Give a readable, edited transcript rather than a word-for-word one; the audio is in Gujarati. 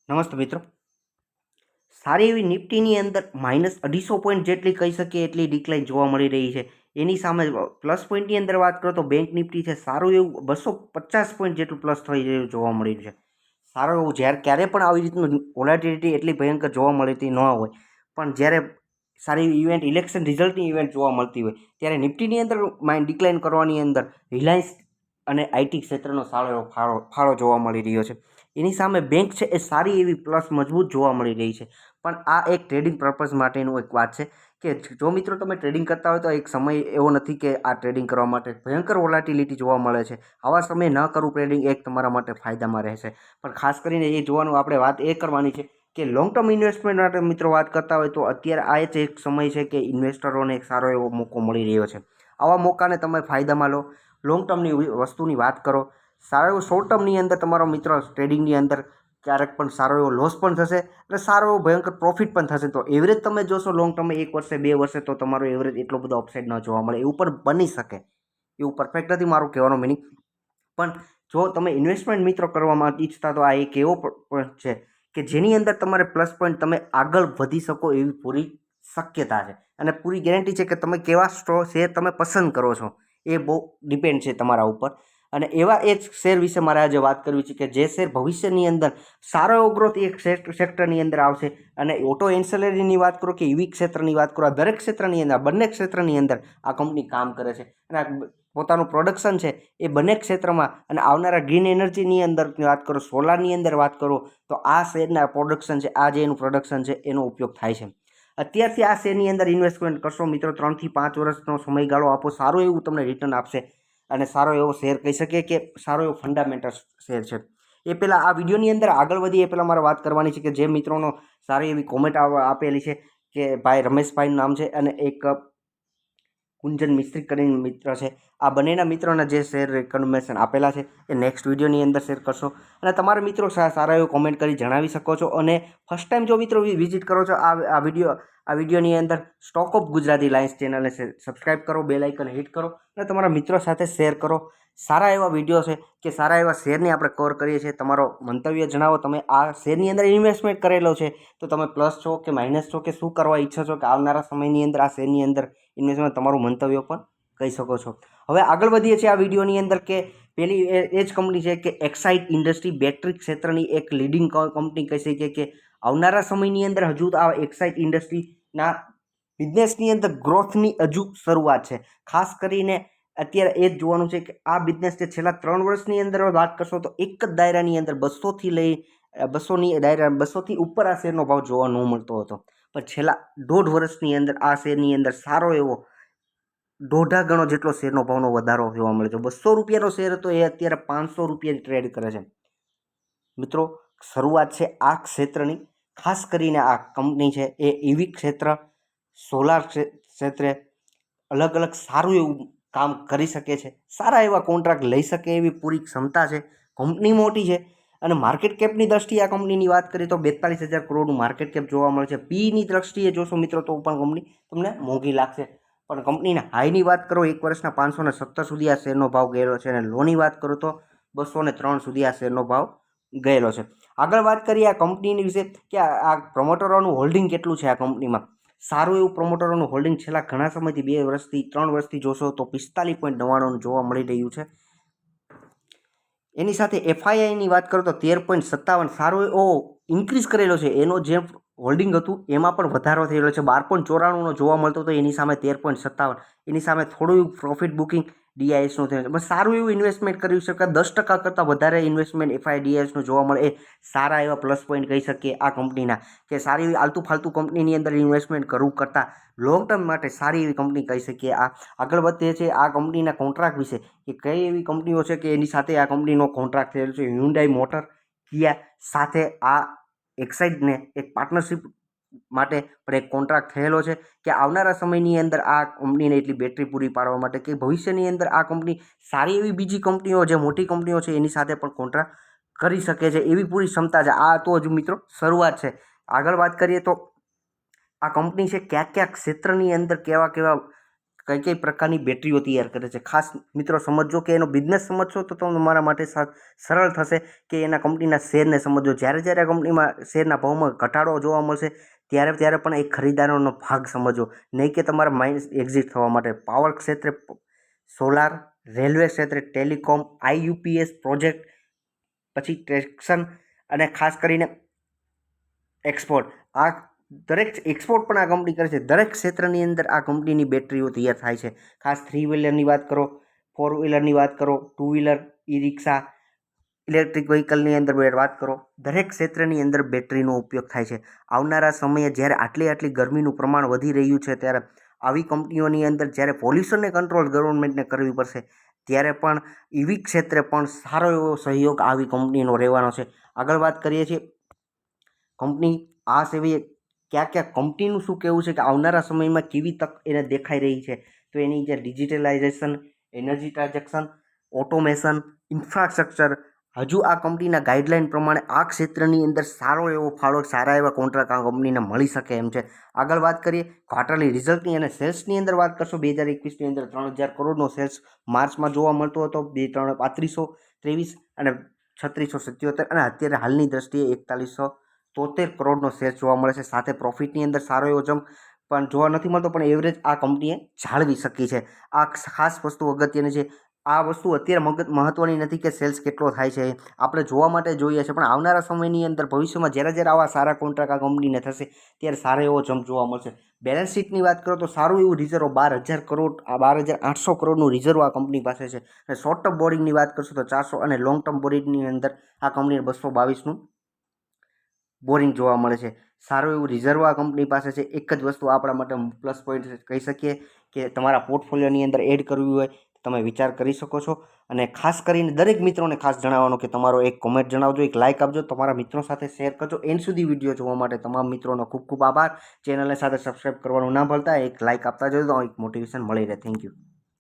નમસ્તે મિત્રો. સારી એવી નિફ્ટીની અંદર -250 પોઈન્ટ જેટલી કહી શકીએ એટલી ડિક્લાઇન જોવા મળી રહી છે. એની સામે પ્લસ પોઈન્ટની અંદર વાત કરો તો બેંક નિફ્ટી છે સારું એવું 250 પોઈન્ટ જેટલું પ્લસ થઈ રહ્યું જોવા મળી રહ્યું છે. સારું એવું જ્યારે ક્યારે પણ આવી રીતનું વોલેટિલિટી એટલી ભયંકર જોવા મળતી ન હોય, પણ જ્યારે સારી ઇવેન્ટ ઇલેક્શન રિઝલ્ટની ઇવેન્ટ જોવા મળતી હોય ત્યારે નિફ્ટીની અંદર ડિક્લાઇન કરવાની અંદર રિલાયન્સ અને આઈટી ક્ષેત્રનો સારો એવો ફાળો જોવા મળી રહ્યો છે. એની સામે બેંક છે એ સારી એવી પ્લસ મજબૂત જોવા મળી રહી છે. પણ આ એક ટ્રેડિંગ પર્પઝ માટેનું એક વાત છે કે જો મિત્રો તમે ટ્રેડિંગ કરતા હોય તો એક સમય એવો નથી કે આ ટ્રેડિંગ કરવા માટે ભયંકર વોલાટિલિટી જોવા મળે છે. આવા સમયે ન કરવું ટ્રેડિંગ એક તમારા માટે ફાયદામાં રહેશે. પણ ખાસ કરીને એ જોવાનું આપણે વાત એ કરવાની છે કે લોંગ ટર્મ ઇન્વેસ્ટમેન્ટ માટે મિત્રો વાત કરતા હોય તો અત્યારે આ જ એક સમય છે કે ઇન્વેસ્ટરોને એક સારો એવો મોકો મળી રહ્યો છે. આવા મોકાને તમે ફાયદામાં લો, લોંગ ટર્મની વસ્તુની વાત કરો. સારો એવો શોર્ટ ટર્મની અંદર તમારો મિત્ર ટ્રેડિંગની અંદર ક્યારેક પણ સારો એવો લોસ પણ થશે અને સારો એવો ભયંકર પ્રોફિટ પણ થશે. તો એવરેજ તમે જોશો લોંગ ટર્મે 1 વર્ષે 2 વર્ષે તો તમારો એવરેજ એટલો બધો અપસાઇડ ન જોવા મળે. એવું પણ બની શકે, એવું પરફેક્ટ નથી મારું કહેવાનો મિનિંગ. પણ જો તમે ઇન્વેસ્ટમેન્ટ મિત્રો કરવા ઈચ્છતા તો આ એક એવો પોઈન્ટ છે કે જેની અંદર તમારે પ્લસ પોઈન્ટ તમે આગળ વધી શકો એવી પૂરી શક્યતા છે અને પૂરી ગેરંટી છે કે તમે કેવા શેર તમે પસંદ કરો છો એ બહુ ડિપેન્ડ છે તમારા ઉપર. અને એવા એક શેર વિશે મારે આજે વાત કરવી છે કે જે શેર ભવિષ્યની અંદર સારો એવો ગ્રોથ એક સેક્ટરની અંદર આવશે. અને ઓટો એન્સેલરીની વાત કરો કે ઈવી ક્ષેત્રની વાત કરો, આ દરેક ક્ષેત્રની અંદર, બંને ક્ષેત્રની અંદર આ કંપની કામ કરે છે અને આ પોતાનું પ્રોડક્શન છે એ બંને ક્ષેત્રમાં અને આવનારા ગ્રીન એનર્જીની અંદર વાત કરો, સોલારની અંદર વાત કરો તો આ શેરના પ્રોડક્શન છે, આ જે એનું પ્રોડક્શન છે એનો ઉપયોગ થાય છે. અત્યારથી આ શેરની અંદર ઇન્વેસ્ટમેન્ટ કરશો મિત્રો, 3 થી 5 વર્ષનો સમયગાળો આપો, સારું એવું તમને રિટર્ન આપશે અને સારો એવો શેર કહી શકીએ કે સારો એવો ફંડામેન્ટલ શેર છે. એ પહેલાં આ વિડીયોની અંદર આગળ વધીએ એ પહેલાં મારે વાત કરવાની છે કે જે મિત્રોનો સારી એવી કોમેન્ટ આપેલી છે કે ભાઈ રમેશભાઈનું નામ છે અને એક કુંજન મિસ્ત્રી કરીને મિત્ર છે. આ બંનેના મિત્રોના જે શેર રેકમેન્ડેશન આપેલા છે એ નેક્સ્ટ વિડીયોની અંદર શેર કરશો અને તમારા મિત્રો સારા એવો કોમેન્ટ કરી જણાવી શકો છો. અને ફર્સ્ટ ટાઈમ જો મિત્રો વિઝિટ કરો છો આ વિડીયોની અંદર સ્ટોક ઓફ ગુજરાતી લાઇન્સ ચેનલને સબસ્ક્રાઇબ કરો, બેલ આઇકન હિટ કરો અને તમારા મિત્રો સાથે શેર કરો. સારા એવા વિડીયો છે કે સારા એવા શેરની આપણે કવર કરીએ છીએ. તમારો મંતવ્ય જણાવો, તમે આ શેરની અંદર ઇન્વેસ્ટમેન્ટ કરેલો છે તો તમે પ્લસ છો કે માઇનસ છો કે શું કરવા ઈચ્છો છો કે આવનારા સમયની અંદર આ શેરની અંદર ઇન્વેસ્ટમેન્ટ તમારું મંતવ્ય પણ કહી શકો છો. હવે આગળ વધીએ છીએ આ વિડીયોની અંદર કે પેલી એ જ કંપની છે કે એક્સાઇડ ઇન્ડસ્ટ્રી બેટરી ક્ષેત્રની એક લીડિંગ કંપની કહી શકીએ કે આવનારા સમયની અંદર હજુ આ એક્સાઇડ ઇન્ડસ્ટ્રીના બિઝનેસની અંદર ગ્રોથની હજુ શરૂઆત છે. ખાસ કરીને અત્યારે એ જ જોવાનું છે કે આ બિઝનેસ જે છેલ્લા 3 વર્ષની અંદર વાત કરશો તો એક જ દાયરાની અંદર 200થી લઈ 200થી ઉપર આ શેરનો ભાવ જોવા ન મળતો હતો. પણ છેલ્લા 1.5 વર્ષની અંદર આ શેરની અંદર સારો એવો 1.5 ગણો જેટલો શેરનો ભાવનો વધારો જોવા મળે છે. 200 રૂપિયાનો શેર હતો એ અત્યારે 500 રૂપિયા ટ્રેડ કરે છે. મિત્રો શરૂઆત છે આ ક્ષેત્રની. ખાસ કરીને આ કંપની છે એ ઈવી ક્ષેત્ર, સોલાર ક્ષેત્રે અલગ અલગ સારું એવું કામ કરી શકે છે. સારા એવા કોન્ટ્રાક્ટ લઈ શકે એવી પૂરી ક્ષમતા છે. કંપની મોટી છે અને માર્કેટ કેપની દ્રષ્ટિએ આ કંપનીની વાત કરીએ તો 42,000 કરોડનું માર્કેટ કેપ જોવા મળે છે. પીની દ્રષ્ટિએ જોશો મિત્રો તો પણ કંપની તમને મોંઘી લાગશે. પણ કંપનીના હાઈની વાત કરો 1 વર્ષના 517 સુધી આ શેરનો ભાવ ગયેલો છે અને લોની વાત કરો તો 203 સુધી આ શેરનો ભાવ ગયેલો છે. આગળ વાત કરીએ આ કંપનીની વિશે કે આ પ્રમોટરોનું હોલ્ડિંગ કેટલું છે આ કંપનીમાં. સારું એવું પ્રમોટરોનું હોલ્ડિંગ છેલ્લા ઘણા સમયથી 2 વર્ષથી 3 વર્ષથી જોશો તો 45.99 જોવા મળી રહ્યું છે. એની સાથે એફઆઈઆઈની વાત કરો તો 13.57 સારો એવો ઇન્ક્રીઝ કરેલો છે. એનો જે હોલ્ડિંગ હતું એમાં પણ વધારો થયેલો છે. 12.94નો જોવા મળતો હતો એની સામે 13.57. એની સામે થોડું એવું પ્રોફિટ બુકિંગ ડીઆઈએસનું થયું છે. બસ સારું એવું ઇન્વેસ્ટમેન્ટ કર્યું છે કે 10% કરતાં વધારે ઇન્વેસ્ટમેન્ટ એફઆઈ ડીઆઈએસનું જોવા મળે એ સારા એવા પ્લસ પોઈન્ટ કહી શકીએ આ કંપનીના. કે સારી એવી આલતુ ફાલતુ કંપનીની અંદર ઇન્વેસ્ટમેન્ટ કરવું કરતાં લોંગ ટર્મ માટે સારી એવી કંપની કહી શકીએ. આગળ વધીએ છીએ આ કંપનીના કોન્ટ્રાક્ટ વિશે કે કઈ એવી કંપનીઓ છે કે એની સાથે આ કંપનીનો કોન્ટ્રાક્ટ થયેલો છે. હ્યુન્ડાઈ મોટર, કિયા સાથે આ એક્સાઇડને એક પાર્ટનરશિપ માટે પણ એક કોન્ટ્રાક્ટ થયેલો છે કે આવનારા સમયની અંદર આ કંપનીને એટલી બેટરી પૂરી પાડવા માટે કે ભવિષ્યની અંદર આ કંપની સારી એવી બીજી કંપનીઓ જે મોટી કંપનીઓ છે એની સાથે પણ કોન્ટ્રાક્ટ કરી શકે છે એવી પૂરી ક્ષમતા છે. આ તો હજુ મિત્રો શરૂઆત છે. આગળ વાત કરીએ તો આ કંપની છે કયા કયા ક્ષેત્રની અંદર કેવા કઈ કઈ પ્રકારની બેટરીઓ તૈયાર કરે છે. ખાસ મિત્રો સમજો કે એનો બિઝનેસ સમજશો તો તમારા માટે સરળ થશે કે એના કંપનીના શેરને સમજો. જ્યારે જ્યારે આ કંપનીમાં શેરના ભાવમાં ઘટાડો જોવા મળશે ત્યારે પણ એક ખરીદારોનો ભાગ સમજો, નહીં કે તમારા માઇનસ એક્ઝિટ થવા માટે. પાવર ક્ષેત્રે સોલાર, રેલવે ક્ષેત્રે ટેલિકોમ, IUPS પ્રોજેક્ટ, પછી ટ્રેક્શન અને ખાસ કરીને એક્સપોર્ટ. આ દરેક એક્સપોર્ટ પણ આ કંપની કરે છે. દરેક ક્ષેત્રની અંદર આ કંપનીની બેટરીઓ તૈયાર થાય છે. ખાસ 3 વ્હીલરની વાત કરો, 4 વ્હીલરની વાત કરો, 2 વ્હીલર, ઈ રિક્ષા, ઇલેક્ટ્રિક વ્હીકલની અંદર વાત કરો, દરેક ક્ષેત્રની અંદર બેટરીનો ઉપયોગ થાય છે. આવનારા સમયે જ્યારે આટલી ગરમીનું પ્રમાણ વધી રહ્યું છે ત્યારે આવી કંપનીઓની અંદર જ્યારે પોલ્યુશનને કંટ્રોલ ગવર્મેન્ટને કરવી પડશે ત્યારે પણ EV ક્ષેત્રે પણ સારો એવો સહયોગ આવી કંપનીનો રહેવાનો છે. આગળ વાત કરીએ છીએ કંપની આ સેવી ક્યાં કંપનીનું શું કહેવું છે કે આવનારા સમયમાં કેવી તક એને દેખાઈ રહી છે. તો એની જે digitalisation, energy transaction, automation, infrastructure, હજુ આ કંપનીના ગાઈડલાઇન પ્રમાણે આ ક્ષેત્રની અંદર સારો એવો ફાળો, સારા એવા કોન્ટ્રાક્ટ આ કંપનીને મળી શકે એમ છે. આગળ વાત કરીએ ક્વાર્ટરલી રિઝલ્ટની અને સેલ્સની અંદર વાત કરશો. 2021ની અંદર 3,000 કરોડનો સેલ્સ માર્ચમાં જોવા મળતો હતો, 3523 અને 3677, અને અત્યારે હાલની દ્રષ્ટિએ 4173 કરોડનો સેલ્સ જોવા મળે છે. સાથે પ્રોફિટની અંદર સારો એવો જમ્પ પણ જોવા નથી મળતો, પણ એવરેજ આ કંપનીએ જાળવી શકી છે. આ ખાસ વસ્તુ અગત્યની છે. આ વસ્તુ અત્યારે મહત્વની નથી કે સેલ્સ કેટલો થાય છે, આપણે જોવા માટે જોઈએ છે, પણ આવનારા સમયની અંદર ભવિષ્યમાં જ્યારે આવા સારા કોન્ટ્રાક્ટ આ કંપનીને થશે ત્યારે સારો એવો જમ્પ જોવા મળશે. બેલેન્સ શીટની વાત કરો તો સારું એવું રિઝર્વ 12,000 કરોડ, 12,800 કરોડનું રિઝર્વ આ કંપની પાસે છે. અને શોર્ટ ટર્મ બોરિંગની વાત કરશો તો 400, અને લોંગ ટર્મ બોરિંગની અંદર આ કંપનીને 222નું બોરિંગ જોવા મળે છે. સારું એવું રિઝર્વ આ કંપની પાસે છે. એક જ વસ્તુ આપણા માટે પ્લસ પોઈન્ટ કહી શકીએ કે તમારા પોર્ટફોલિયોની અંદર એડ કરવી હોય તમે વિચાર કરી શકો છો. અને ખાસ કરીને દરેક મિત્રોને ખાસ જણાવવાનું કે તમારો એક કોમેન્ટ જણાવજો, એક લાઇક આપજો, તમારા મિત્રો સાથે શેર કરજો. એન્ડ સુધી વિડીયો જોવા માટે તમામ મિત્રોનો ખૂબ ખૂબ આભાર. ચેનલને સાથે સબસ્ક્રાઈબ કરવાનું ના ભૂલતા, એક લાઇક આપતા જજો તો એક મોટિવેશન મળી રહે. Thank you.